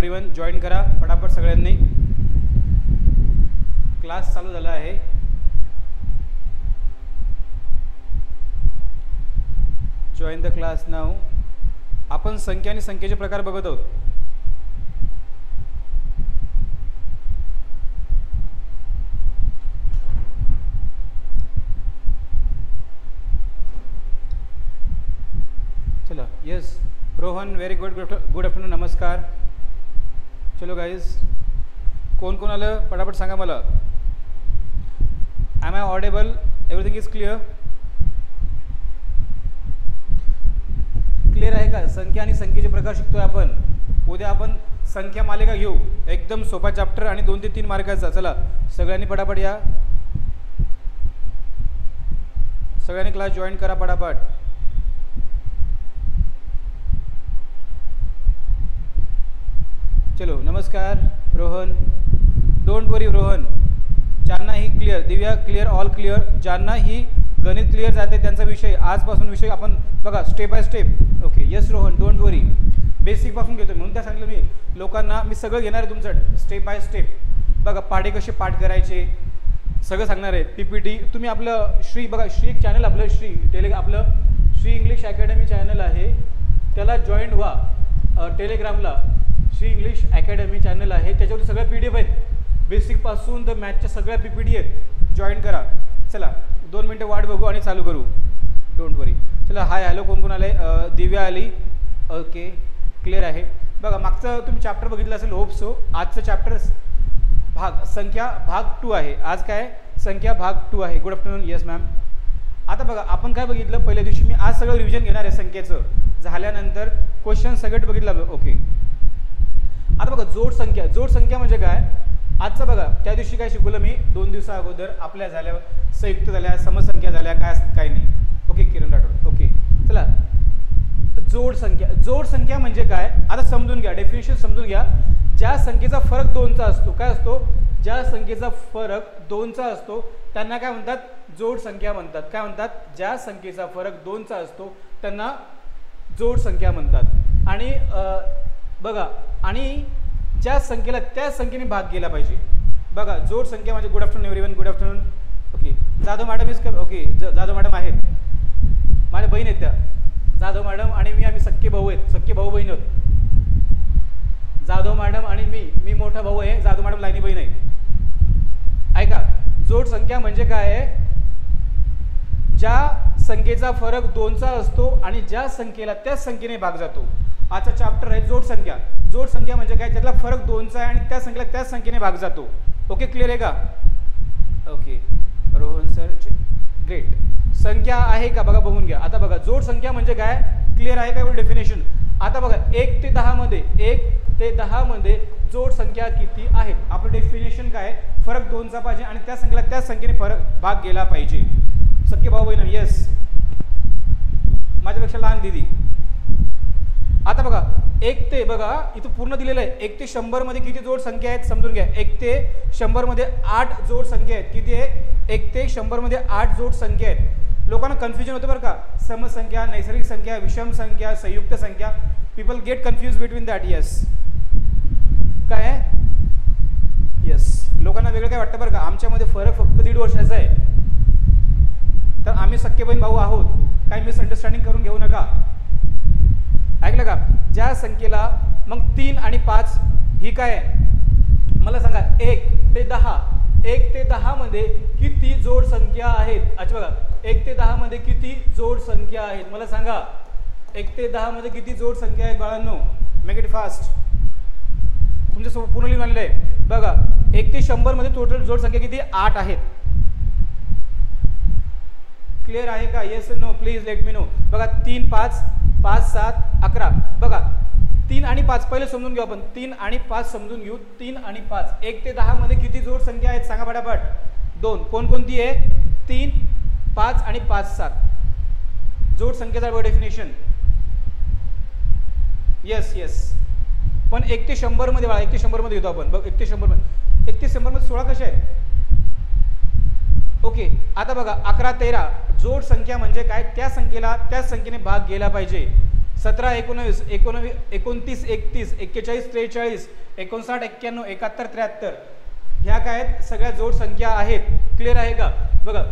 Everyone, join करा पटापट सगळ्यांनी. क्लास चालू झाला आहे. जॉईन द क्लास नाव. आपण संख्या आणि संख्येचे प्रकार बघत आहोत. चलो yes Rohan, very good afternoon, नमस्कार. चलो गाईज, कोण कोण आलं पटापट सांगा मला. Am I audible? Everything is clear? Clear आहे का? संख्या आणि संख्येचे प्रकार शिकतोय आपण. उद्या आपण संख्या मालिका घेऊ, एकदम सोपा चॅप्टर आणि 2 ते 3 मार्काचा. चला सगळ्यांनी पटापट या, सगळ्यांनी क्लास जॉईन करा पटापट. चलो नमस्कार रोहन. डोंट वरी रोहन, ज्यांना ही क्लिअर, दिव्या क्लिअर, ऑल क्लिअर, ज्यांना ही गणित क्लिअर जाते त्यांचा विषय आजपासून विषय आपण बघा step by step. Okay yes Rohan, don't worry, बेसिकपासून घेतो म्हणून त्या सांगितलं मी लोकांना. मी सगळं घेणार आहे तुमचं स्टेप बाय स्टेप. बघा पाढे कसे पाठ करायचे सगळं सांगणार आहे. PPT तुम्ही आपलं श्री बघा, श्री एक चॅनल आपलं श्री आपलं श्री इंग्लिश अकॅडमी चॅनल आहे, त्याला जॉईन व्हा. टेलिग्रामला श्री इंग्लिश अकॅडमी चॅनल आहे, त्याच्यावर सगळ्या PDF आहेत, बेसिकपासून तर मॅथच्या सगळ्या PPT आहेत, जॉईन करा. चला 2 मिनटं वाट बघू आणि चालू करू, डोंट वरी. चला हाय हॅलो, कोण कोण आले? दिव्या आली, ओके क्लिअर आहे. बघा मागचं तुम्ही चॅप्टर बघितलं असेल, होप सो. आजचं चॅप्टर भाग संख्या भाग 2 आहे. आज काय संख्या भाग 2 आहे. Good afternoon, yes ma'am. आता बघा आपण काय बघितलं पहिल्या दिवशी, मी आज सगळं रिव्हिजन घेणार आहे संख्येचं, झाल्यानंतर क्वेश्चन सगळं बघितलं. ओके आता बघा जोड संख्या. जोड संख्या म्हणजे काय? आजचं बघा त्या दिवशी काय शिकवलं मी 2 दिवसा अगोदर, आपल्या झाल्या संयुक्त झाल्या, समसंख्या झाल्या, काय नाही. ओके किरण राठोड, ओके चला. जोड संख्या. जोड संख्या म्हणजे काय आता समजून घ्या, डेफिनेशन समजून घ्या. ज्या संख्येचा फरक 2चा असतो, काय असतो? ज्या संख्येचा फरक 2चा असतो त्यांना काय म्हणतात? जोड संख्या म्हणतात. काय म्हणतात? ज्या संख्येचा फरक 2चा असतो त्यांना जोड संख्या म्हणतात. आणि बघा, आणि ज्या संख्येला त्या संख्येने भाग केला पाहिजे. बघा जोड संख्या म्हणजे good afternoon everyone, good afternoon. Okay Jadhav madam is okay, Jadhav madam आहेत, माझ्या बहीण आहेत त्या. जाधव मॅडम आणि मी आम्ही सख्खे भाऊ आहेत, सख्खे भाऊ बहीण आहोत. जाधव मॅडम आणि मी मोठा भाऊ आहे, जाधव मॅडम लाईनी बहीण आहे. ऐका, जोड संख्या म्हणजे काय आहे? ज्या संख्येचा फरक 2चा असतो आणि ज्या संख्येला त्याच संख्येने भाग जातो. आजचा चॅप्टर आहे जोड संख्या. जोड संख्या म्हणजे काय? त्यातला फरक 2चा आहे आणि त्या संख्येला त्याच संख्येने भाग जातो. ओके क्लिअर आहे का? Okay Rohan sir, great. संख्या आहे का बघा, बघून घ्या. आता बघा जोड संख्या म्हणजे काय, क्लिअर आहे का एवढं डेफिनेशन? आता बघा 1 ते 10 मध्ये, 1 ते 10 मध्ये जोड संख्या किती आहेत? आपलं डेफिनेशन काय? फरक 2चा पाहिजे आणि त्या संख्येला त्याच संख्येने फरक भाग गेला पाहिजे. सख्खे भाऊ बहीण, येस, माझ्यापेक्षा लहान दिदी. आता बघा 1 ते बघा इथं पूर्ण दिलेलं आहे. 1 ते 100 मध्ये किती जोड संख्या आहेत समजून घ्या. 1 ते 100 मध्ये 8 जोड संख्या आहेत. किती आहे? 1 ते 100 मध्ये 8 जोड संख्या आहेत. लोकांना कन्फ्युजन होतं बरं का, समसंख्या, नैसर्गिक संख्या, विषम संख्या, संयुक्त संख्या. People get confuse between that. Yes काय आहे? येस लोकांना वेगळं काय वाटतं बरं का, आमच्यामध्ये फरक फक्त 1.5 वर्षाचा आहे, तर आम्ही सख्खे बहीण भाऊ आहोत, काही मिसअंडरस्टँडिंग करून घेऊ नका. ऐकलं का? ज्या संख्येला मग 3 आणि 5 ही काय आहे मला सांगा? 1 ते 10. 1 ते 10 मध्ये किती जोड संख्या आहेत? अच्छा बघा 1 ते 10 मध्ये किती जोड संख्या आहेत मला सांगा? 1 ते 10 मध्ये किती जोड संख्या आहेत बाळांनो? Make it fast. तुमच्यासोबत पूर्ण लिहून आणलेलं आहे बघा. 1 ते 100 मध्ये टोटल जोड संख्या किती? 8 आहेत. क्लिअर आहे का? Yes no please let me know. बघा 3 5 5 7 11. बघा 3 आणि 5 पहिले समजून घेऊ आपण. 3 आणि 5 समजून घेऊ. 3 आणि 5. 1 ते 10 मध्ये किती जोड संख्या आहेत सांगा पटापट? 2. कोणकोणती आहे? 3 5 आणि 5 7 जोड संख्येचा डेफिनेशन. Yes yes. पण 1 ते 100 मध्ये बाळा, 1 ते 100 मध्ये घेतो आपण. बघ 1 ते 100 मध्ये, 1 ते 100 मध्ये 16 कशा आहेत? ओके आता बघा 11 13 जोड संख्या म्हणजे काय? त्या संख्येला त्याच संख्येने भाग गेला पाहिजे. 17, 19, 29, 31, 41, 43, 59, 91, 71, 73 ह्या काय आहेत सगळ्या जोड संख्या आहेत. क्लिअर आहे का? बघा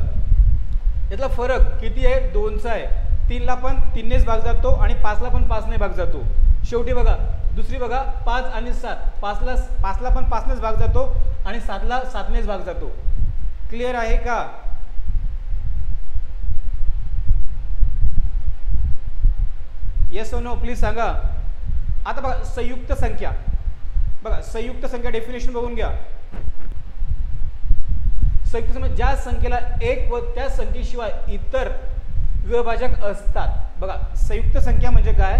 यातला फरक किती आहे? 2चा आहे. 3ला पण 3नेच भाग जातो आणि 5ला पण 5ने भाग जातो. शेवटी बघा दुसरी बघा 5 आणि 7, 5ला पण 5नेच भाग जातो आणि 7ला 7नेच भाग जातो. क्लिअर आहे का? येस और नो प्लीज सांगा. आता बघा संयुक्त संख्या, बघा संयुक्त संख्या डेफिनेशन बघून घ्या. संयुक्त संख्या ज्या संख्येला एक व त्या संख्येशिवाय इतर विभाजक असतात. बघा संयुक्त संख्या म्हणजे काय?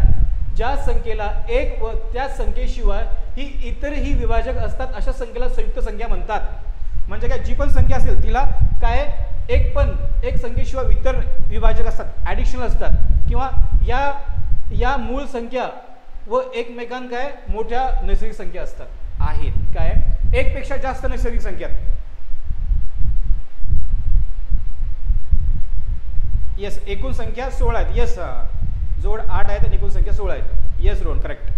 ज्या संख्येला एक व त्या संख्येशिवाय ही इतरही विभाजक असतात अशा संख्येला संयुक्त संख्या म्हणतात. म्हणजे काय? जी पण संख्या असेल तिला काय एक संख्येशिवाय इतर विभाजक असतात, ॲडिशनल असतात, किंवा या मूळ संख्या व एकमेकां काय मोठ्या नैसर्गिक संख्या असतात आहेत. काय? एक पेक्षा जास्त नैसर्गिक संख्या. येस एकूण संख्या 16 आहेत. येस जोड 8 आहेत आणि एकूण संख्या 16 आहेत. Yes Rohan correct.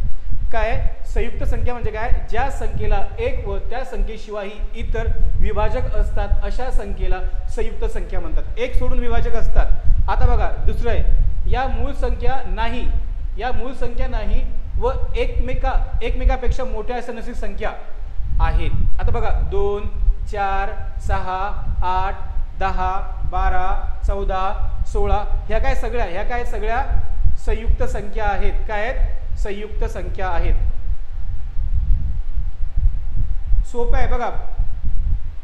काय? संयुक्त संख्या म्हणजे काय? ज्या संख्येला एक व त्या संख्येशिवाय इतर विभाजक असतात अशा संख्येला संयुक्त संख्या म्हणतात. एक सोडून विभाजक असतात. आता बघा दुसरं आहे या मूळ संख्या नाही व एकमेकापेक्षा मोठ्या अशा नैसर्गिक संख्या आहेत. आता बघा 2, 4, 6, 8, 10, 12, 14, 16 ह्या काय सगळ्या संयुक्त संख्या आहेत. काय आहेत? संयुक्त संख्या आहेत. सोपं आहे बघा.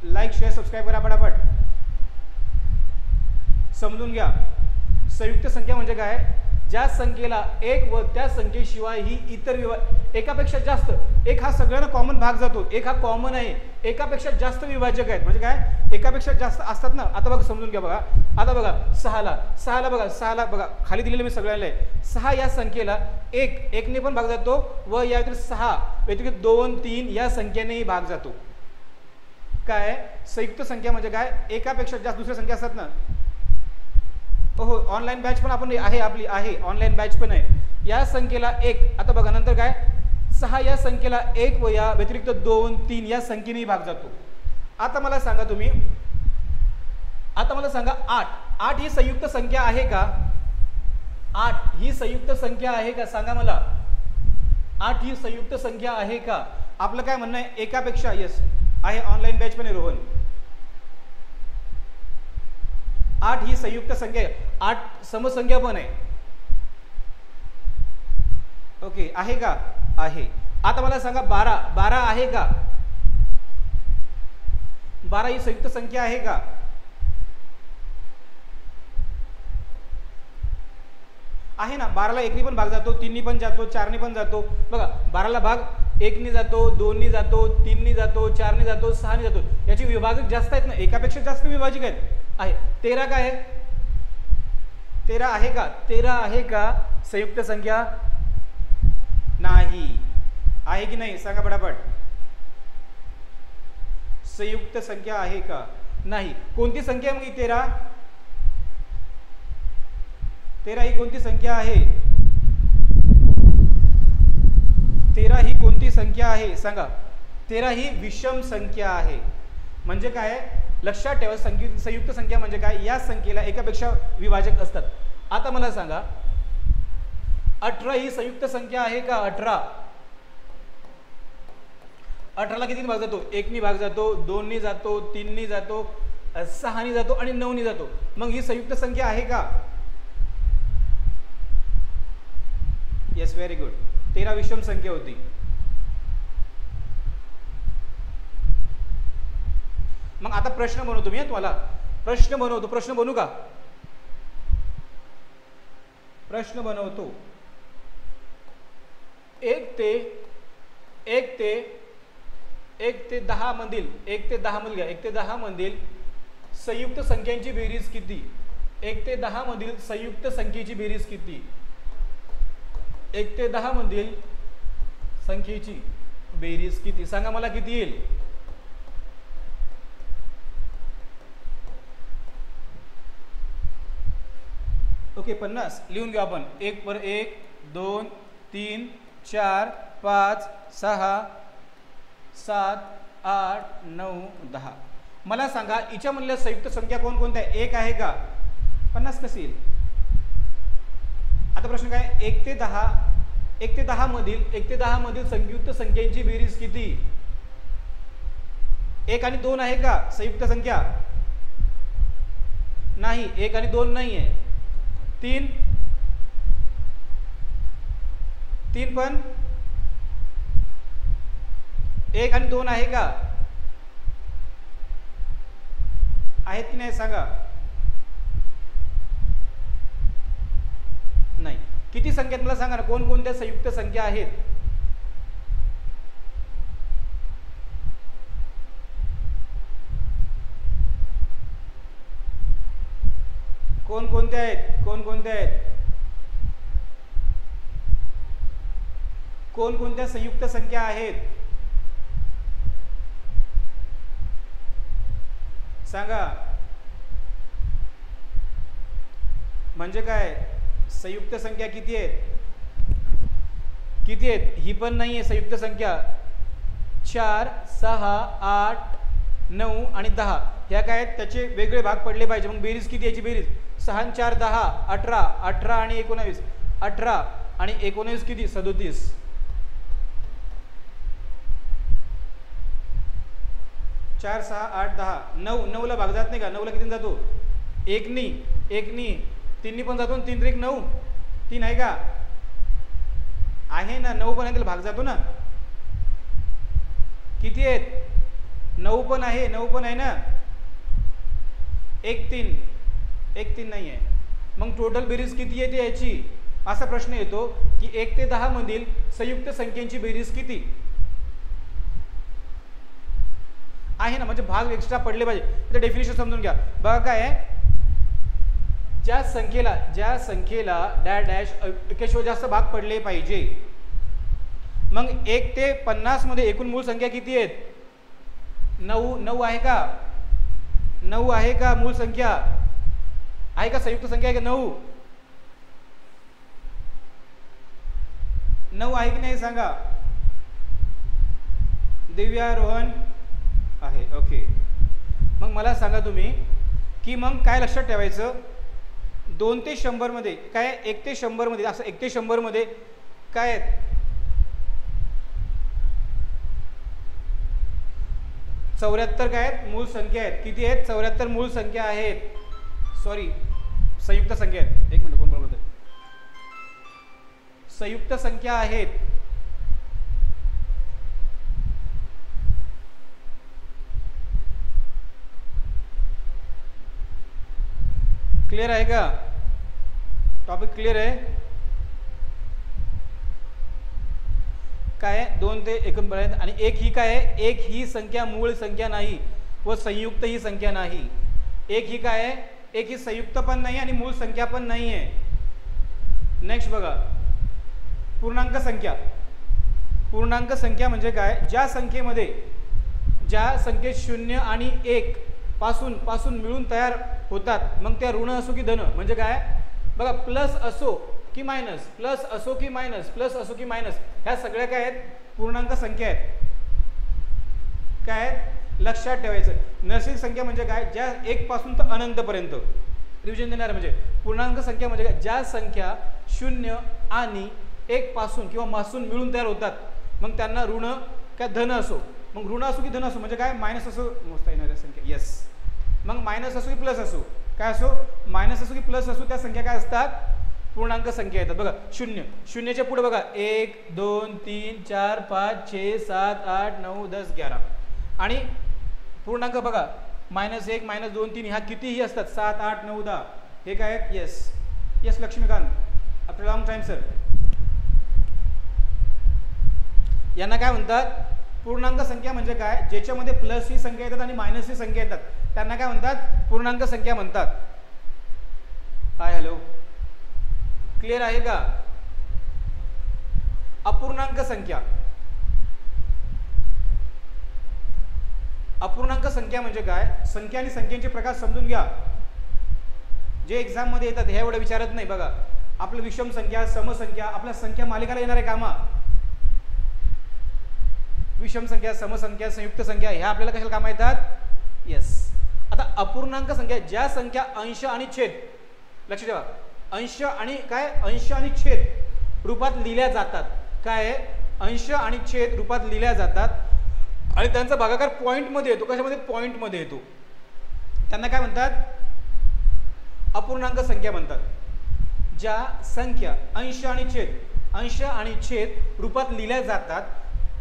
लाईक शेअर सबस्क्राईब करा पटापट. समजून घ्या. संयुक्त संख्या म्हणजे काय? ज्या संख्येला एक व त्या संख्येशिवाय ही इतर एकापेक्षा जास्त, एक हा सगळ्यांना कॉमन भाग जातो, एक हा कॉमन आहे, एकापेक्षा जास्त विभाजक आहेत. म्हणजे काय? एकापेक्षा जास्त असतात ना. आता बघा समजून घ्या. बघा आता बघा 6ला बघा खाली दिलेलं मी सगळ्यांना आहे. 6 या संख्येला एकने पण भाग जातो व या व्यतिरिक्त 6 व्यतिरिक्त 2, 3 या संख्येनेही भाग जातो. काय? संयुक्त संख्या म्हणजे काय? एकापेक्षा जास्त दुसऱ्या संख्या असतात ना. हो ऑनलाईन बॅच पण आपण आपली आहे ऑनलाईन बॅच पण आहे. या संख्येला 1 आता बघा नंतर काय 6 या संख्येला 1 व या व्यतिरिक्त 2, 3 या संख्येनेही भाग जातो. आता मला सांगा 8 ही संयुक्त संख्या आहे का? 8 ही संयुक्त संख्या आहे का? सांगा मला. 8 ही संयुक्त संख्या आहे का? आपलं काय म्हणणं आहे? एकापेक्षा. येस आहे ऑनलाईन बॅच पण आहे रोहन. 8 ही संयुक्त संख्या आहे. 8 समसंख्या पण आहे. ओके आहे का? आहे. आता मला सांगा 12 आहे का? 12 ही संयुक्त संख्या आहे का? आहे ना. 12ला 1 पण भाग जातो, 3 पण जातो, 4 पण जातो. बघा 12ला भाग 1 जातो, 2 जातो, 3 जातो, 4 जातो, 6 जातो. याची विभाजक जास्त आहेत ना, एकापेक्षा जास्त विभाजक आहेत. आहे 13 काय आहे? 13 आहे का? 13 आहे का संयुक्त संख्या? नाही. आहे की नाही? सांगा पटापट. संयुक्त संख्या आहे का? नाही. कोणती संख्या आहे मग ही 13? 13 ही कोणती संख्या आहे? 13 ही कोणती संख्या आहे? सांगा. 13 ही विषम संख्या आहे. म्हणजे काय? लक्षात ठेवा संयुक्त संख्या म्हणजे काय? या संख्येला एकापेक्षा विभाजक असतात. आता मला सांगा 18 ही संयुक्त संख्या आहे का? 18ला किती भाग जातो? 1 भाग जातो, 2 जातो, 3 जातो, 6 जातो आणि 9 जातो. मग ही संयुक्त संख्या आहे का? Yes very good. 13 विषम संख्या होती. मग आता प्रश्न बनवतो मी तुम्हाला. प्रश्न बनवू का? प्रश्न बनवतो. 1 ते 10 मधील 1 ते 10 मधील संयुक्त संख्यांची बेरीज किती? 1 ते 10 मधील संयुक्त संख्येची बेरीज किती? 1 ते 10 मधील संख्येची बेरीज किती? सांगा मला किती येईल? ओके 50 लिहून घेऊ आपण. 1 वर 1 2 3 4 5 6 7 8 9 10. मला सांगा हिच्यामधल्या संयुक्त संख्या कोणकोणत्या आहे? 1 आहे का? 50 कशी येईल? आता प्रश्न काय? 1 ते 10 मधील संयुक्त संख्यांची बेरीज किती? 1 आणि 2 आहे का संयुक्त संख्या? नाही, 1 आणि 2 नाही आहे. 3 पण 1 आणि 2 आहे का? आहेत की नाही सांगा? नाही. किती संख्या मला सांगा ना, कोणकोणत्या संयुक्त संख्या आहेत? कोणकोणत्या आहेत? कोणकोणत्या संयुक्त संख्या आहेत सांगा? म्हणजे काय? संयुक्त संख्या किती आहेत? ही पण नाही आहे संयुक्त संख्या. 4 6 8 9 आणि 10 ह्या काय आहेत? त्याचे वेगळे भाग पडले पाहिजे. मग बेरीज किती याची? बेरीज 6 आणि 4 10 18 18 आणि 19 18 आणि 19 किती? 37. 4 6 8 10 9 9 ला भाग जात नाही का? 9 ला किती जातो? 1 नी 3 नी पण जातो ना. 3 3 9 3 आहे का? आहे ना. 9 पण आहे, त्याला भाग जातो ना. किती आहेत? 9 पण आहे ना. 1 3 नाही आहे. मग टोटल बेरीज किती येते याची? असा प्रश्न येतो की 1 ते 10 मधील संयुक्त संख्यांची बेरीज किती आहे ना. म्हणजे भाग एक्स्ट्रा पडले पाहिजे. तर डेफिनेशन समजून घ्या. बघा काय आहे? ज्या संख्येला डॅश डॅश एकाशिवाय जास्त भाग पडले पाहिजे. मग 1 ते 50 मध्ये एकूण मूळ संख्या किती आहेत? 9 आहे का? 9 आहे का मूळ संख्या? आहे का संयुक्त संख्या आहे का? 9 आहे की नाही सांगा? दिव्या, रोहन आहे. ओके. मग मला सांगा तुम्ही की मग काय लक्षात ठेवायचं? 2 ते 100 मध्ये काय? 1 ते 100 मध्ये असं 1 ते 100 मध्ये काय आहेत? 74 काय आहेत? मूळ संख्या आहेत. किती आहेत? 74 मूळ संख्या आहेत. सॉरी, संयुक्त संख्या आहेत. 1 मिनिट, कोण बोलत आहे? संयुक्त संख्या आहेत. क्लियर आहे का? टॉपिक क्लियर आहे? काय? 2 ते 1 पर्यंत. आणि 1 ही काय आहे? 1 ही संख्या मूळ संख्या नाही व संयुक्त ही संख्या नाही. 1 ही काय आहे? 1 ही संयुक्त पण नाही आणि मूळ संख्या पण नाही आहे. नेक्स्ट बघा, पूर्णांक संख्या. पूर्णांक संख्या म्हणजे काय? ज्या संख्येत 0 आणि 1 पासून मिळून तयार होतात, मग त्या ऋण असो की धन. म्हणजे काय बघा, प्लस असो की मायनस, प्लस असो की मायनस, प्लस असो की मायनस, ह्या सगळ्या काय आहेत? पूर्णांक संख्या आहेत. काय आहेत? लक्षात ठेवायचं. नैसर्गिक संख्या म्हणजे काय? ज्या 1 पासून तर अनंत पर्यंत. रिव्हिजन देणार म्हणजे पूर्णांक संख्या म्हणजे काय? ज्या संख्या 0 आणि 1 पासून किंवा मासून मिळून तयार होतात, मग त्यांना ऋण काय धन असो. मग ऋण असो की धन असो म्हणजे काय? मायनस असो मोजता येणाऱ्या संख्या. येस. मग मायनस असो की प्लस असो, काय असो? मायनस असो की प्लस असो, त्या संख्या काय असतात? पूर्णांक संख्या येतात. बघा 0च्या पुढे बघा 1 2 3 4 5 6 7 8 9 10 11. आणि पूर्णांक बघा -1 -2 3 ह्या कितीही असतात, 7 8 9 10. हे काय आहेत? Yes Laxmikant, after long time sir. यांना काय म्हणतात? पूर्णांक संख्या म्हणजे काय? ज्याच्यामध्ये प्लस ही संख्या येतात आणि मायनस ही संख्या येतात, त्यांना काय म्हणतात? पूर्णांक संख्या म्हणतात. हाय हॅलो, क्लिअर आहे का? अपूर्णांक संख्या. अपूर्णांक संख्या म्हणजे काय? संख्या आणि संख्यांचे प्रकार समजून घ्या, जे एक्झाम मध्ये येतात. हे एवढं विचारत नाही. बघा, आपलं विषम संख्या, समसंख्या आपल्या संख्या मालिकाला येणारे कामा, विषम संख्या, समसंख्या, संयुक्त संख्या ह्या आपल्याला कशाला कामा येतात? यस. आता अपूर्णांक संख्या, ज्या संख्या अंश आणि छेद, लक्ष ठेवा, अंश आणि काय, अंश आणि छेद रूपात लिहिल्या जातात. काय आहे? अंश आणि छेद रूपात लिहिल्या जातात आणि त्यांचा भागाकार पॉइंट मध्ये येतो. कशामध्ये? पॉइंट मध्ये येतो. त्यांना काय म्हणतात? अपूर्णांक संख्या म्हणतात. ज्या संख्या अंश आणि छेद रूपात लिहिल्या जातात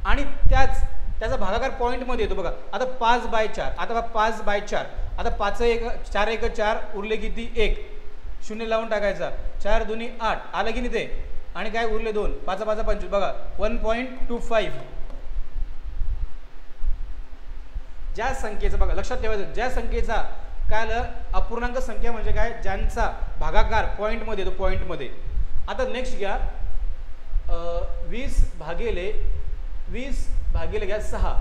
आणि त्याचा भागाकार पॉइंट मध्ये येतो. बघा आता 5/4, आता 5/4, आता 5 1 4 1 4 उरले किती? 1, शून्य लावून टाकायचा, 4 2 8 आलं की नाही ते, आणि काय उरले 2, 5 5 25. बघा 1.25. ज्या संख्येचा, बघा लक्षात ठेवायचं, ज्या संख्येचा काय आलं? अपूर्णांक संख्या म्हणजे काय? ज्यांचा भागाकार पॉइंट मध्ये येतो, पॉइंट मध्ये. आता नेक्स्ट घ्या 20 भागिले घ्या 6.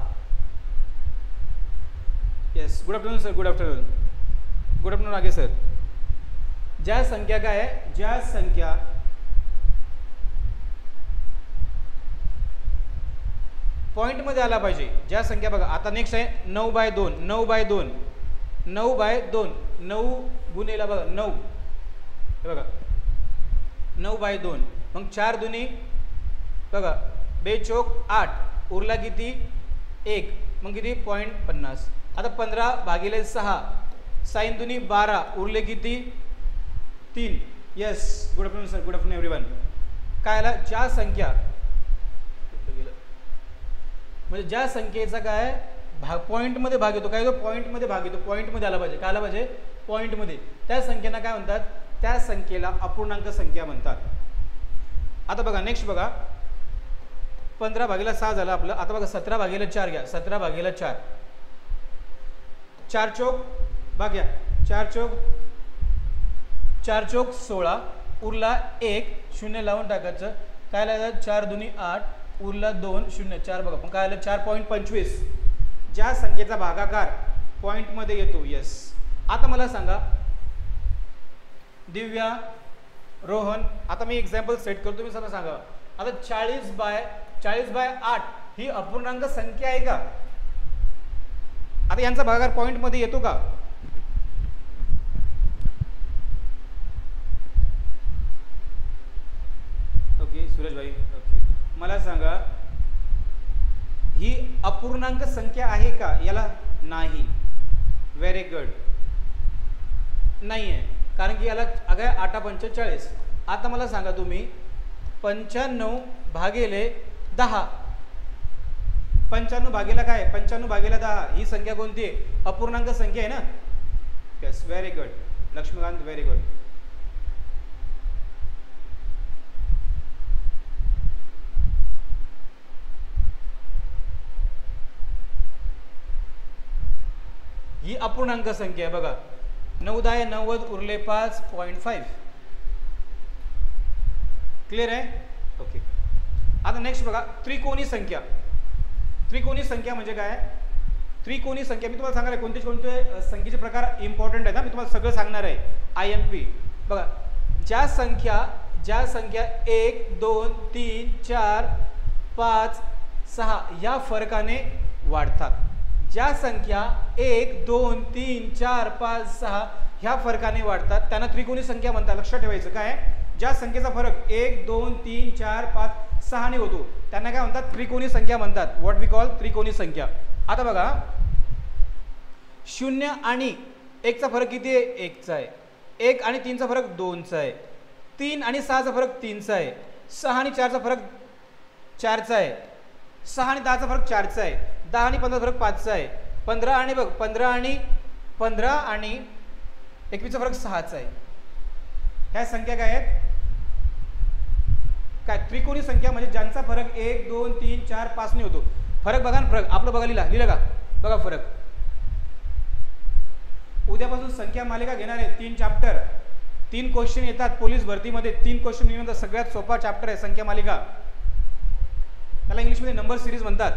Yes, good afternoon sir, good afternoon, good afternoon आगे सर. ज्या संख्या काय आहे? ज्या संख्या पॉइंट मध्ये आला पाहिजे, ज्या संख्या, बघा आता नेक्स्ट आहे 9/2, 9/2, 9/2, 9 गुणेला बघा 9, हे बघा 9/2, मग 4 दुनी बघा 2 चौक 8 उरला किती? 1, मग किती? 0.50. आता 15/6, 6 दुनी 12 उरले किती? 3. Yes, good afternoon sir, good afternoon everyone. काय आला? ज्या संख्या म्हणजे ज्या संख्येचा काय भाग पॉइंट मध्ये भाग येतो, काय तो पॉइंट मध्ये भाग येतो, पॉइंट मध्ये आला पाहिजे. काय आला पाहिजे? पॉइंट मध्ये. त्या संख्येला काय म्हणतात? त्या संख्येला अपूर्णांक संख्या म्हणतात. आता बघा नेक्स्ट, बघा 15/6 झालं आपलं. आता बघा 17/4 घ्या, 17/4, 4 चौक भाग घ्या, 4 चौक 16 उरला 1, शून्य लावून टाकायचं. काय लागलं? 4 दुनी 8 उरला 2, 0 4. बघा पण काय आलं? 4.25. ज्या संख्येचा भागाकार पॉइंट मध्ये येतो. येस. आता मला सांगा दिव्या, रोहन, आता मी एक्झाम्पल सेट करतो, तुम्ही सांगा. आता 40/8 ही अपूर्णांक संख्या आहे का? आता यांचा भागाकार पॉइंट मध्ये येतो का? ओके सुरेश भाई, ओके मला सांगा ही अपूर्णांक संख्या आहे का? याला नाही. व्हेरी गुड, नाही आहे, कारण की याला अगं 8×45. आता मला सांगा तुम्ही 95/10, 95 काय? 95/10 ही संख्या कोणती आहे? अपूर्णांक संख्या आहे ना? Yes, very good Laxmikant, very good. ही अपूर्णांक संख्या आहे. बघा 9×10 90 उरले 5.5. क्लियर आहे? ओके. आता नेक्स्ट बघा त्रिकोणी संख्या. त्रिकोणी संख्या म्हणजे काय? त्रिकोणी संख्या मी तुम्हाला सांगणार आहे कोणते कोणते संख्येचे प्रकार इम्पॉर्टंट आहेत ना, मी तुम्हाला सगळं सांगणार आहे. IMP बघा, ज्या संख्या 1 2 3 4 5 6 या फरकाने वाढतात. ज्या संख्या 1 2 3 4 5 6 ह्या फरकाने वाढतात त्यांना त्रिकोणी संख्या म्हणतात. लक्षात ठेवायचं काय? ज्या संख्येचा फरक 1 2 3 4 5 6 ने होतो त्यांना काय म्हणतात? त्रिकोणी संख्या म्हणतात. व्हॉट वी कॉल त्रिकोणी संख्या. आता बघा 0 आणि 1 चा फरक किती आहे? 1 चा आहे. 1 आणि 3 चा फरक 2 चा आहे. 3 आणि 6 चा फरक 3 चा आहे. 6 आणि 4 चा फरक 4 चा आहे. 6 आणि 10 चा फरक 4 चा आहे. 10 आणि 15 चा फरक 5 चा आहे. 15 आणि बघ 15 आणि 21 चा फरक 6 चा आहे. ह्या संख्या काय आहेत? काय? त्रिकोणी संख्या म्हणजे ज्यांचा फरक 1 2 3 4 5 ने होतो. फरक बघा ना, फरक आपलं बघा, लिहिलं का? बघा फरक. उद्यापासून संख्या मालिका घेणार आहे. 3 चॅप्टर, 3 क्वेश्चन येतात पोलीस भरतीमध्ये. 3 क्वेश्चन येतात. सगळ्यात सोपा चॅप्टर आहे संख्या मालिका. त्याला इंग्लिशमध्ये नंबर सिरीज म्हणतात.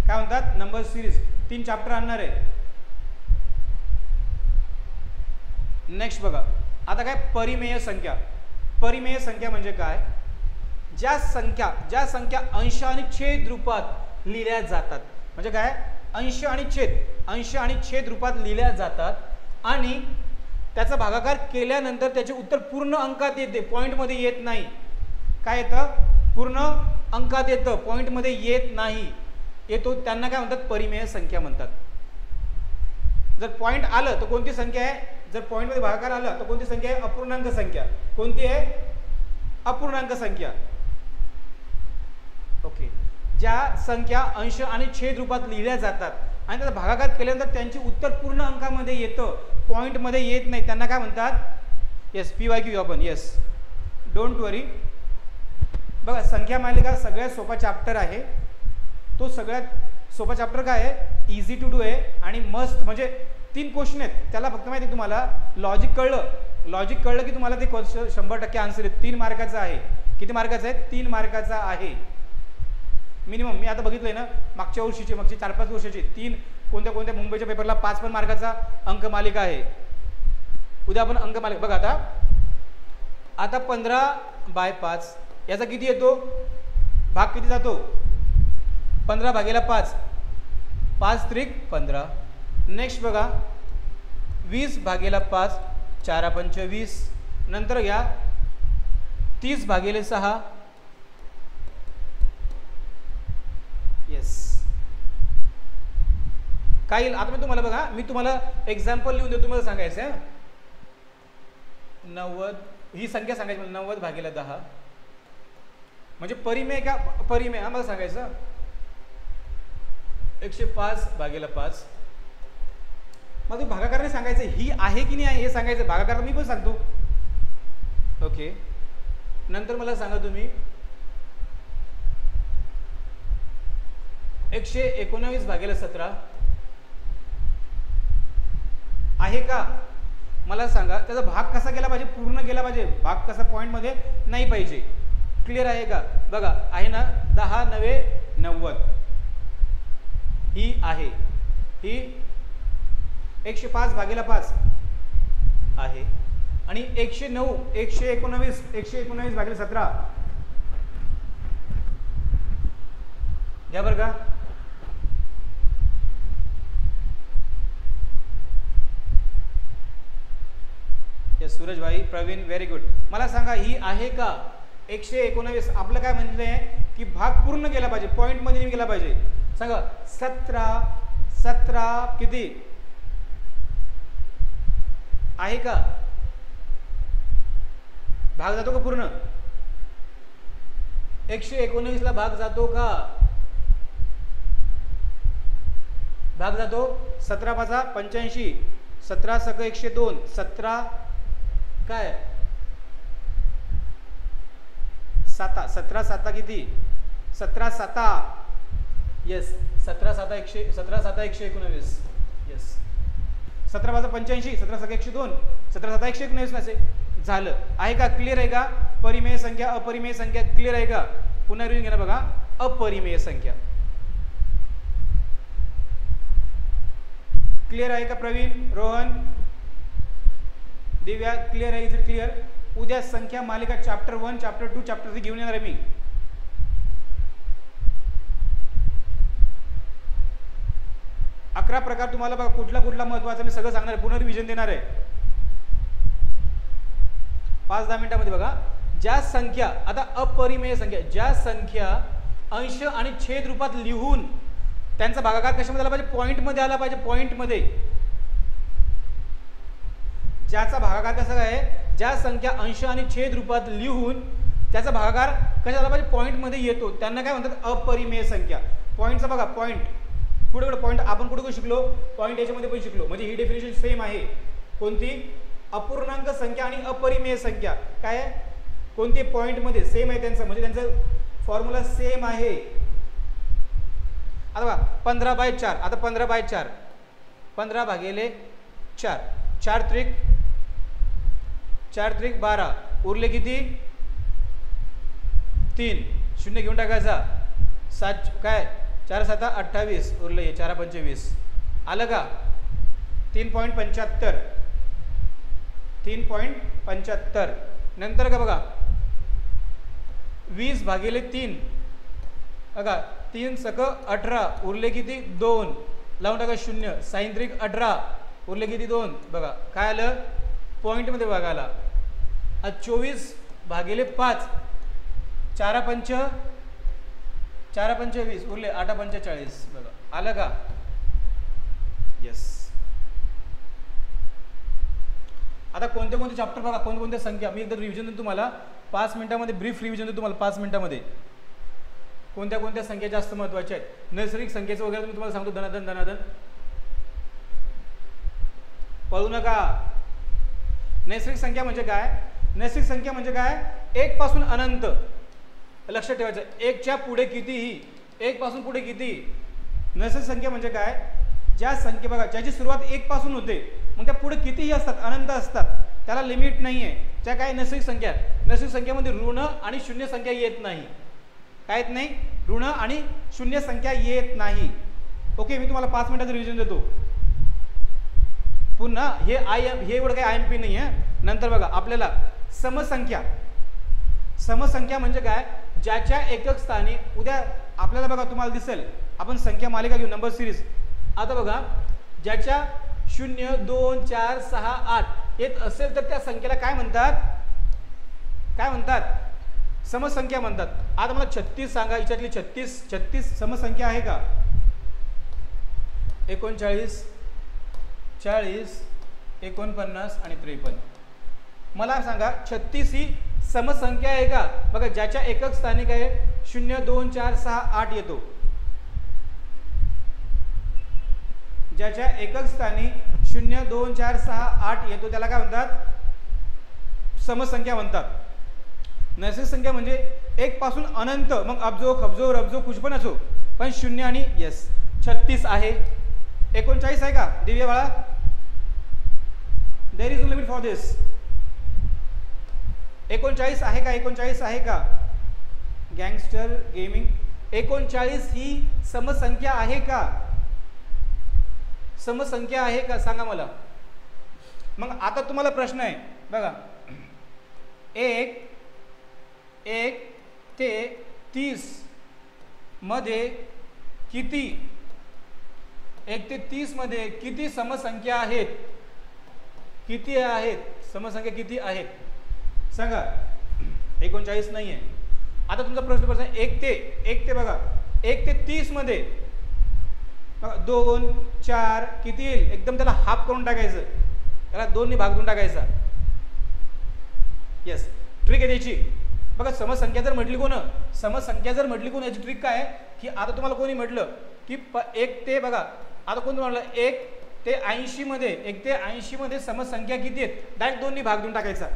काय म्हणतात? Number series. 3 चॅप्टर आणणार आहे. नेक्स्ट बघा, आता काय परिमेय संख्या. परिमेय संख्या म्हणजे काय? ज्या संख्या अंश आणि छेद रूपात लिहिल्या जातात. म्हणजे काय? अंश आणि छेद रूपात लिहिल्या जातात आणि त्याचा भागाकार केल्यानंतर त्याचे उत्तर पूर्ण अंकात येते, पॉईंटमध्ये येत नाही. काय येतं? पूर्ण अंकात येतं, पॉईंटमध्ये येत नाही. येतो त्यांना काय म्हणतात? परिमेय संख्या म्हणतात. जर पॉईंट आलं तर कोणती संख्या आहे? जर पॉईंटमध्ये भागाकार आला तर कोणती संख्या आहे? अपूर्णांक संख्या. कोणती आहे? अपूर्णांक संख्या. ओके. ज्या संख्या अंश आणि छेद रूपात लिहिल्या जातात आणि त्याचा भागाकार केल्यानंतर त्यांचे उत्तर पूर्ण अंकामध्ये येतं, पॉईंटमध्ये येत नाही, त्यांना काय म्हणतात? येस, PYQ आपण. येस, डोंट वरी. बघा, संख्या मालिका सगळ्यात सोपा चॅप्टर आहे. तो सगळ्यात सोपा चॅप्टर काय आहे? इझी टू डू आहे आणि मस्ट. म्हणजे 3 क्वेश्चन आहेत, त्याला फक्त माहिती तुम्हाला लॉजिक कळलं की तुम्हाला ते 100% आन्सर आहे. 3 मार्काचा आहे. किती मार्काचा आहे? 3 मार्काचा आहे मिनिमम. मी आता बघितलंय ना, मागच्या 4-5 वर्षाची 3 कोणत्या मुंबईच्या पेपरला 5 पण मार्काचा अंकमालिका आहे. उद्या आपण अंकमालिका बघा. आता 15/5 याचा किती येतो? भाग किती जातो? 15/5. 5 त्रिक 15. नेक्स्ट बघा, 20/5. 4 पंच 20. नंतर घ्या 30/6. येस. काय आता मी तुम्हाला बघा, मी तुम्हाला एक्झाम्पल लिहून देतो, तुम्हाला सांगायचं आहे 90. ही संख्या सांगायची मला, 90/10. म्हणजे परिमेय का परिमेय हा मला सांगायचं. 105/5. मग तू भागाकाराने सांगायचं ही आहे की नाही आहे हे सांगायचं. भागाकार मी पण सांगतो. ओके. नंतर मला सांगा तुम्ही 119/17 आहे का? मला सांगा. त्याचा भाग कसा गेला पाहिजे? पूर्ण गेला पाहिजे. भाग कसा? पॉईंटमध्ये नाही पाहिजे. क्लिअर आहे का? बघा, आहे ना. 10 9 90 ही आहे. ही 105/5 आहे आणि 119/17 घ्या बरं का. सूरज भाई, प्रवीण, व्हेरी गुड. मला सांगा ही आहे का? 119. आपलं काय म्हणते आहे की भाग पूर्ण गेला पाहिजे, पॉइंट मध्ये गेला पाहिजे. सांगा 17 किती आहे का? भाग जातो का पूर्ण? 119 ला भाग जातो का? भाग जातो. 17 5 85. 17 सक 102. 17 काय 7 17 7 किती? 17 7. येस. 17 7 119. येस. 17 5 85. 17 सक 102. 17 7 119 नसे झालं. आहे का? क्लिअर आहे का? परिमेय संख्या अपरिमेय संख्या क्लिअर आहे का? पुन्हा रिव्ह्यू घ्या बघा. अपरिमेय संख्या क्लिअर आहे का? प्रवीण, रोहन, दिव्या क्लिअर आहे? Is it clear? उद्या संख्या मालिका चॅप्टर 1 चॅप्टर 2 चॅप्टर 3 घेऊन येणार आहे मी. 11 प्रकार तुम्हाला बघा कुठला महत्वाचा मी सगळं सांगणार आहे. पुनर्विजन देणार आहे 5-10 मिनिटांमध्ये. बघा, ज्या संख्या आता अपरिमेय संख्या, ज्या संख्या अंश आणि छेद रूपात लिहून त्यांचा भागाकार कशामध्ये आला पाहिजे? पॉइंट मध्ये आला पाहिजे. पॉइंट मध्ये. ज्याचा भागाकार कसा आहे? ज्या संख्या अंश आणि छेद रूपात लिहून त्याचा भागाकार कशा आला पाहिजे? पॉइंट मध्ये येतो, त्यांना काय म्हणतात? अपरिमेय संख्या. पॉइंटचा बघा, पॉइंट पुढे पॉइंट आपण कुठे शिकलो? पॉइंट याच्यामध्ये पण शिकलो. म्हणजे ही डेफिनेशन सेम आहे. कोणती? अपूर्णांक संख्या आणि अपरिमेय संख्या काय आहे? कोणती? पॉइंट मध्ये सेम आहे त्यांचं. म्हणजे त्यांचं फॉर्म्युला सेम आहे. आता बघा 15/4. आता 15/4 15/4. 4 त्रिक 12. उरले किती? 3. 0 घेऊन टाकायचा. 7 काय 4 7 28. उरले 4 25. आलं का? 3.75. 3.75. नंतर का बघा 20/3 बघा 3 सक 18 उरले किती 2 लावून टाका 0 साइन 3 18 उरले किती 2 बघा काय आलं पॉईंटमध्ये बघायला 24/5 4 पंच 20 उरले 8 पंच 40 बघा आलं का यस. आता कोणते कोणते चॅप्टर बघा कोणकोणत्या संख्या मी एकदा रिव्हिजन देतो तुम्हाला 5 मिनिटांमध्ये ब्रीफ रिव्हिजन देतो तुम्हाला 5 मिनिटांमध्ये कोणत्या कोणत्या संख्या जास्त महत्त्वाच्या आहेत. नैसर्गिक संख्येचं वगैरे मी तुम्हाला सांगतो धनाधन धनाधन पळू नका. नैसर्गिक संख्या म्हणजे काय नैसर्गिक संख्या म्हणजे काय 1 पासून अनंत लक्षात ठेवायचं 1 च्या पुढे कितीही 1 पासून पुढे किती. नैसर्गिक संख्या म्हणजे काय ज्या संख्या बघा ज्याची सुरुवात 1 पासून होते मग त्या पुढे कितीही असतात अनंत असतात त्याला लिमिट नाही आहे. त्या काय नैसर्गिक संख्यामध्ये ऋण आणि शून्य संख्या येत नाही. काय येत नाही ऋण आणि शून्य संख्या येत नाही. ओके मी तुम्हाला 5 मिनिटाचं रिव्हिजन देतो पुन्हा हे एवढं काही IMP नाही आहे. नंतर बघा आपल्याला समसंख्या म्हणजे काय ज्याच्या एकक स्थानी उद्या आपल्याला बघा तुम्हाला दिसेल आपण संख्या मालिका घेऊ नंबर सिरीज. आता बघा ज्याच्या 0 2 4 6 8 येत असेल तर त्या संख्येला काय म्हणतात समसंख्या म्हणतात. आता मला 36 सांगा याच्यातली 36 समसंख्या आहे का 39 40 49 आणि 53 मला सांगा 36 ही समसंख्या आहे का बघा ज्याच्या एकक स्थानी काय 0 2 4 6 8 येतो. ज्याच्या एकक स्थानी 0 2 4 6 8 येतो त्याला काय म्हणतात समसंख्या म्हणतात. नैसर्गिक संख्या म्हणजे 1 पासून अनंत मग अब्जो खब्जो रब्जो कुछ पण असो पण 0 आणि यस 36 आहे. 39 आहे का दिव्या बाळा there is no limit for this 39 आहे का 39 आहे का गँगस्टर गेमिंग 39 ही समसंख्या आहे का समसंख्या आहे का सांगा मला. मग आता तुम्हाला प्रश्न आहे बघा 1 ते 30 मध्ये किती 1 ते 30 मध्ये किती समसंख्या आहेत समसंख्या किती आहेत सांगा 39 नाही आहे. आता तुमचा प्रश्न 1 ते बघा 1 ते 30 मध्ये 2 4 किती येईल एकदम त्याला हाफ करून टाकायचं त्याला 2 ने भाग देऊन टाकायचा. यस ट्रिक आहे त्याची बघा समसंख्या जर म्हटली कोण याची ट्रिक काय आहे की आता तुम्हाला कोणी म्हटलं की 1 ते बघा आता कोणी म्हटलं 1 ते 80 मध्ये समसंख्या किती आहेत डायरेक्ट 2 ने भाग देऊन टाकायचा.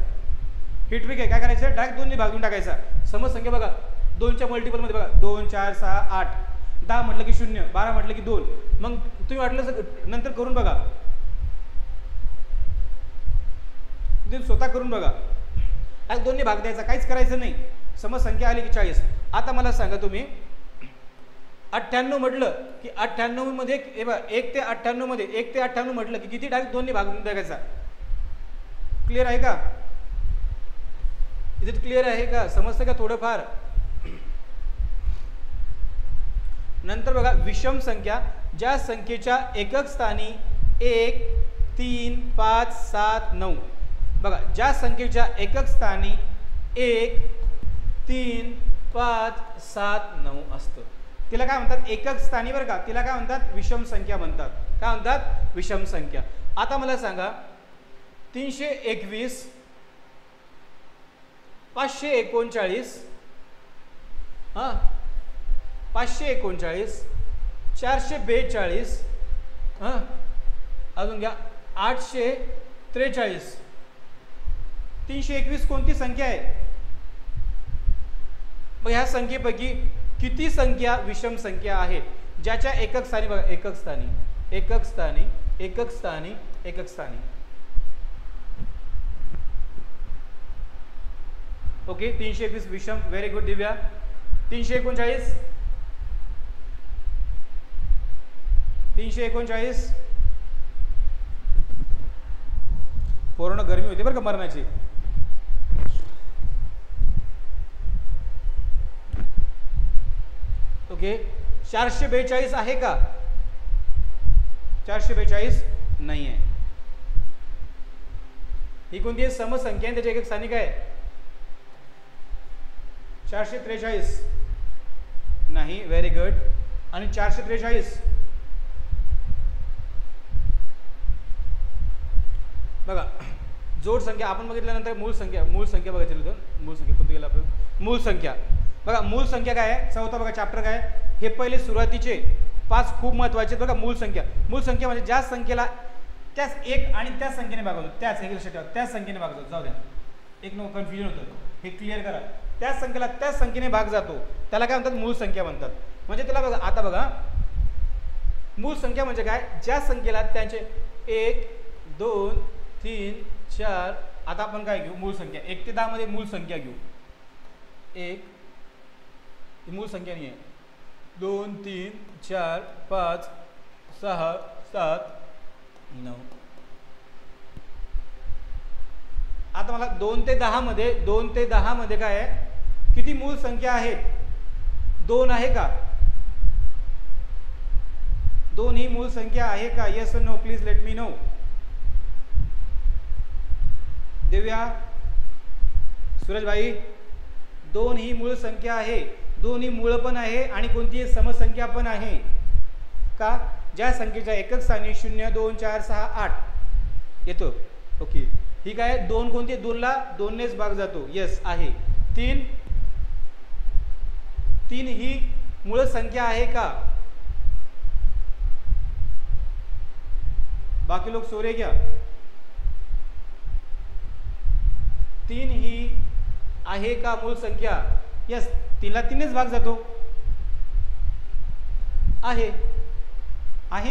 ही ट्रिक आहे काय करायचं डायरेक्ट 2 ने भाग देऊन टाकायचा. समसंख्या बघा 2च्या मल्टिपल मध्ये बघा 2 4 6 8 10 म्हटलं की 0 12 म्हटलं की 2 मग तुम्ही वाटलं नंतर करून बघा तुम्ही स्वतः करून बघा 2 ने भाग द्यायचा काहीच करायचं नाही. समसंख्या आली की 40. आता मला सांगा तुम्ही 98 म्हटलं की 98 मध्ये 1 ते 98 मध्ये 1 ते 98 म्हटलं की किती डायरेक्ट 2 ने भाग द्यायचा. क्लिअर आहे का इज इट क्लिअर आहे का समजतं का थोडंफार. नंतर बघा विषम संख्या ज्या संख्येच्या एकक स्थानी 1 3 5 7 9 बघा ज्या संख्येच्या एकक स्थानी 1 3 5 7 9 असतं तिला काय म्हणतात एकक स्थानी बरं का तिला काय म्हणतात विषम संख्या म्हणतात. काय म्हणतात विषम संख्या. आता मला सांगा 321 539 539 442 अजून घ्या 843 321 कोणती संख्या आहे मग ह्या संख्येपैकी किती संख्या विषम संख्या आहेत ज्याच्या एकक स्थानी बघा एकक स्थानी ओके 321 विषम व्हेरी गुड दिव्या. 339 339 पूर्ण गरमी होते बरं का मरणाची. ओके, 442 आहे का? 442 नाही आहे. ही कोणती आहे? समसंख्या, त्याची एक स्थानिक आहे. 443 नाही. Very good. आणि 443 बघा, जोड संख्या आपण बघितल्यानंतर मूळ संख्या बघायची होतं. मूळ संख्या कोणती गेलं आपण? मूळ संख्या. बघा मूळ संख्या काय आहे? चौथा बघा चॅप्टर काय आहे हे. पहिले सुरुवातीचे 5 खूप महत्त्वाचे बघा. मूळ संख्या म्हणजे ज्या संख्येला त्याच एक आणि त्याच संख्येने भागवतो, त्याच एक लक्षात ठेवा, त्याच संख्येने भाग जातो. जाऊ द्या, एक नो कन्फ्युजन होतं, हे क्लिअर करा. त्याच संख्येला त्याच संख्येने भाग जातो त्याला काय म्हणतात? मूळ संख्या म्हणतात. म्हणजे त्याला बघा, आता बघा मूळ संख्या म्हणजे काय? ज्या संख्येला त्यांचे 1 2 3 4. आता आपण काय घेऊ? मूळ संख्या. 1 ते 10 मध्ये मूळ संख्या घेऊ. 1 ही मूळ संख्या नाही आहे. 2 3 4 5 6 7 9. आता मला 2 ते 10 मध्ये काय आहे? किती मूळ संख्या आहेत? 2 आहे का? 2 ही मूळ संख्या आहे का? येस और no, please let me know. Divya, Suraj भाई, 2 ही मूळ संख्या आहे. 2 ही मूळ पण आहे आणि कोणती समसंख्या पण आहे का? ज्या संख्येच्या एकक स्थानी 0 2 4 6 8 येतो. ओके, ही काय? 2 कोणती? 2 ला 2 नेच भाग जातो. येस आहे. 3 ही मूळ संख्या आहे का? बाकी लोग सो रहे क्या? 3 ही आहे का मूळ संख्या? यस, 3 ला 3नेच भाग जातो. आहे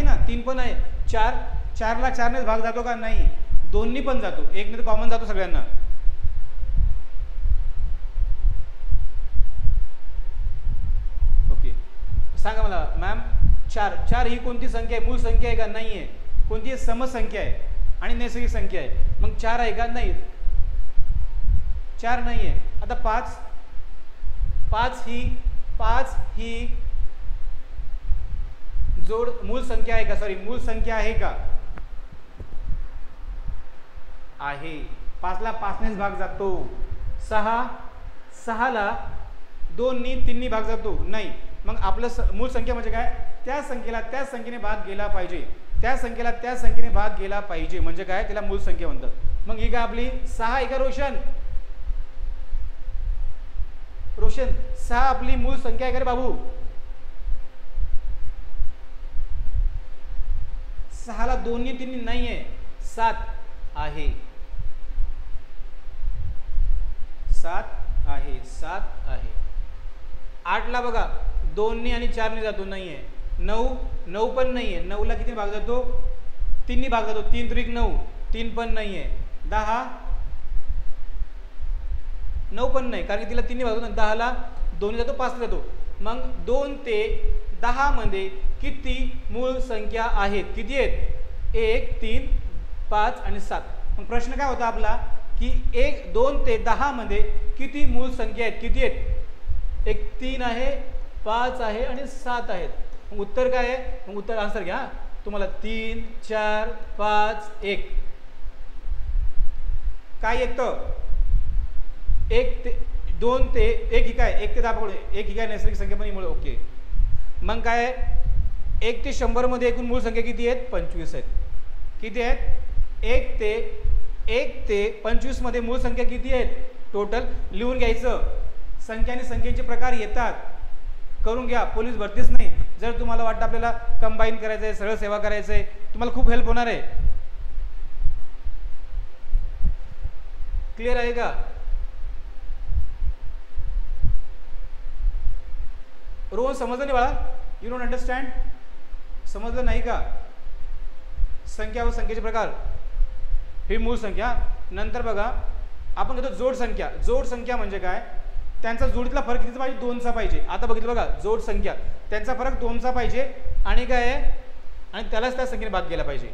ना, 3 पण आहे. 4 ला 4नेच भाग जातो का? नाही. 2नी पण जातो, 1 ने तर कॉमन जातो सगळ्यांना. ओके, सांगा मला मॅम, 4 ही कोणती संख्या आहे? मूळ संख्या आहे का? नाही आहे. कोणती आहे? समसंख्या आहे आणि नैसर्गिक संख्या आहे. मग 4 आहे का? नाही, 4 नाही आहे. आता 5 ही जोड मूळ संख्या आहे का? सॉरी, मूळ संख्या आहे का? आहे. 5 ला 5नेच भाग जातो. 6 ला 2 नी 3 नी भाग जातो? नाही. मग आपलं मूळ संख्या म्हणजे काय? त्या संख्येला त्याच संख्येने भाग गेला पाहिजे. त्या संख्येला त्याच संख्येने भाग गेला पाहिजे म्हणजे काय? त्याला मूळ संख्या म्हणतात. मग ही काय आपली 6 आहे का? रोशन 6 आपली मूळ संख्या आहे का रे बाबू? 6 ला 2 नी 3 नी नाही आहे. 7 आहे. 7 आहे. 7 आहे. 8 ला बघा 2 नी आणि 4 नी जातो, नाही आहे. 9 पण नाही आहे. 9 ला किती भाग जातो? 3 नी भाग जातो. 3 त्रिक 9, 3 पण नाही आहे. 9 पण नाही, कारण की तिला 3 नी भाग जातो. 10 ला 2 नी जातो, 5 ला जातो. मग 2 ते 10 मध्ये किती मूळ संख्या आहेत? किती आहेत? 1 3 5 आणि 7. मग प्रश्न काय होता आपला की 2 ते 10 मध्ये किती मूळ संख्या आहेत? किती आहेत? एक 3 आहे, 5 आहे आणि 7 आहेत. मग उत्तर काय आहे? मग उत्तर आन्सर घ्या तुम्हाला. 3 4 5 1 काय येतं? 2 ते 1 ही काय? 1 ते 10 पकडू. 1 ही काय? नैसर्गिक संख्या पण मूळ. ओके, मग काय आहे? 1 ते 100 मध्ये एकूण मूळ संख्या किती आहेत? 25 आहेत. किती आहेत? 1 ते 25 मध्ये मूळ संख्या किती आहेत? टोटल लिहून घ्यायचं. संख्या आणि संख्येचे प्रकार येतात, करून घ्या. पोलीस भरतीच नाही. जर तुम्हाला वाटतं आपल्याला कंबाईन करायचं आहे, सरळ सेवा करायचं आहे, तुम्हाला खूप हेल्प होणार आहे. क्लिअर आहे का? रोहन समजलं नाही बाळा? You don't understand? समजलं नाही का? संख्या व संख्येचे प्रकार, ही मूळ संख्या. नंतर बघा आपण घेतो जोड संख्या. जोड संख्या म्हणजे काय? त्यांचा जोडीतला फरक कितीचा पाहिजे? 2चा पाहिजे. आता बघितलं बघा, जोड संख्या त्यांचा फरक 2चा पाहिजे आणि काय आहे? आणि त्यालाच त्या संख्येने भाग गेला पाहिजे.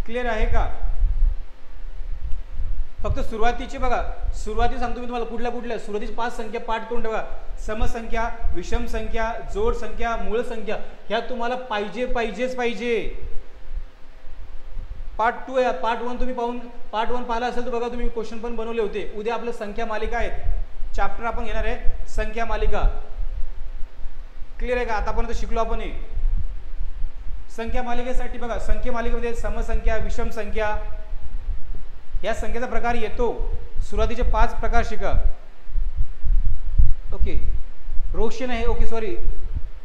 क्लिअर आहे का? फक्त सुरुवातीची बघा, सुरुवाती सांगतो मी तुम्हाला कुठल्या कुठल्या सुरुवातीची 5 संख्या पाठ करून ठेवा. समसंख्या, विषम संख्या, जोड संख्या, मूळ संख्या ह्या तुम्हाला पाहिजेच पाहिजे. पार्ट 2 आहे. पार्ट 1 तुम्ही पार्ट 1 पाहिला असेल तर बघा, तुम्ही क्वेश्चन पण बनवले होते. उद्या आपलं संख्या मालिका आहेत, चॅप्टर आपण घेणार आहे संख्या मालिका. क्लिअर आहे का? आतापर्यंत शिकलो आपण हे संख्या मालिकेसाठी. बघा संख्या मालिकेमध्ये समसंख्या, विषम संख्या या संख्येचा प्रकार येतो. सुरुवातीचे 5 प्रकार शिका. ओके, रोशन आहे. ओके सॉरी,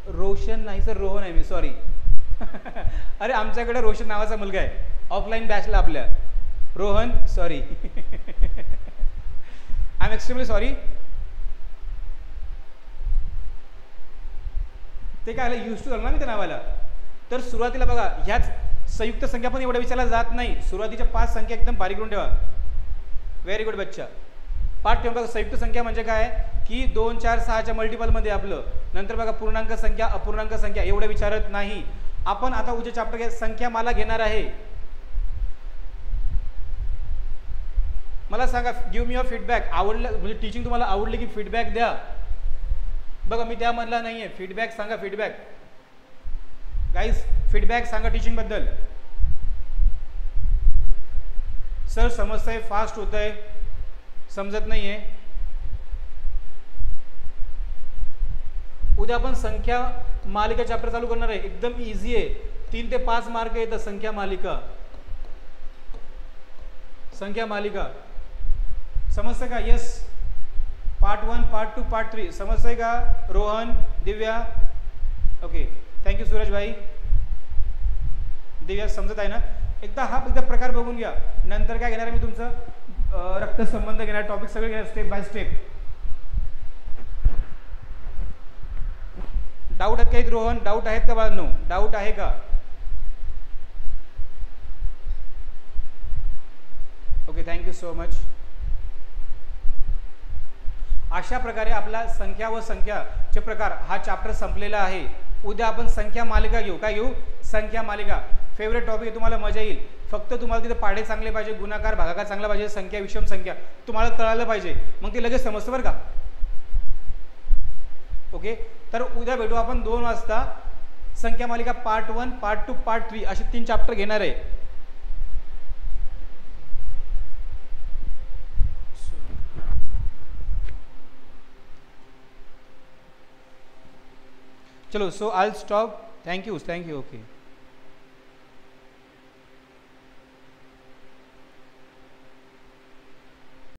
रोशन नाही सर, रोहन आहे मी, सॉरी. अरे आमच्याकडे रोशन नावाचा मुलगा आहे ऑफलाईन बॅचला आपल्या. Rohan, sorry. I am extremely sorry. ते काय यूज टू झालं ना मी त्या नावाला. तर सुरुवातीला बघा ह्याच संयुक्त संख्या पण एवढ्या विचारला जात नाही. सुरुवातीच्या 5 संख्या एकदम बारीक करून ठेवा. व्हेरी गुड बच्चा. पाठ ठेवा. बघा संयुक्त संख्या म्हणजे काय की 2, 4, 6च्या मल्टिपलमध्ये आपलं. नंतर बघा पूर्णांक संख्या, अपूर्णांक संख्या एवढं विचारत नाही. आपण आता उद्या चॅप्टर संख्या माला घेणार आहे. मला सांगा, गिव्ह मी अ फीडबॅक. आवडलं म्हणजे टीचिंग तुम्हाला आवडली की फीडबॅक द्या. बघा मी त्यामधला नाहीये. फीडबॅक सांगा, फीडबॅक गाईज, फीडबॅक सांगा टीचिंग बद्दल. सर समजतंय, फास्ट होत आहे, समजत नाहीये. उद्या आपण संख्या मालिका चॅप्टर चालू करणार आहे. एकदम इझी आहे. 3 ते 5 मार्क येतं संख्या मालिका. संख्या मालिका समजतंय का? यस. पार्ट 1, पार्ट 2, पार्ट 3 समजतंय का? रोहन, दिव्या. ओके, थँक्यू सूरज भाई. दिव्या समजत आहे ना? एकदा प्रकार बघून घ्या. नंतर काय घेणार आहे मी तुमचं रक्तसंबंध घेणार, टॉपिक सगळे घेणार स्टेप बाय स्टेप. डाऊट आहेत काही रोहन? डाऊट आहेत का बाळांनो? डाऊट आहे का? Okay, thank you so much. अशा प्रकारे आपला संख्या व संख्याचे प्रकार हा चॅप्टर संपलेला आहे. उद्या आपण संख्या मालिका घेऊ. काय घेऊ? संख्या मालिका. फेवरेट टॉपिक आहे, तुम्हाला मजा येईल. फक्त तुम्हाला तिथे पाढे चांगले पाहिजे, गुणाकार भागाकार चांगला पाहिजे, संख्या विषम संख्या तुम्हाला कळायला पाहिजे, मग ते लगेच समजतं बरं का. ओके, तर उद्या भेटू आपण 2 वाजता. संख्या मालिका पार्ट 1, पार्ट 2, पार्ट 3 असे 3 चॅप्टर घेणार आहे. चलो, so I will stop. Thank you. Okay.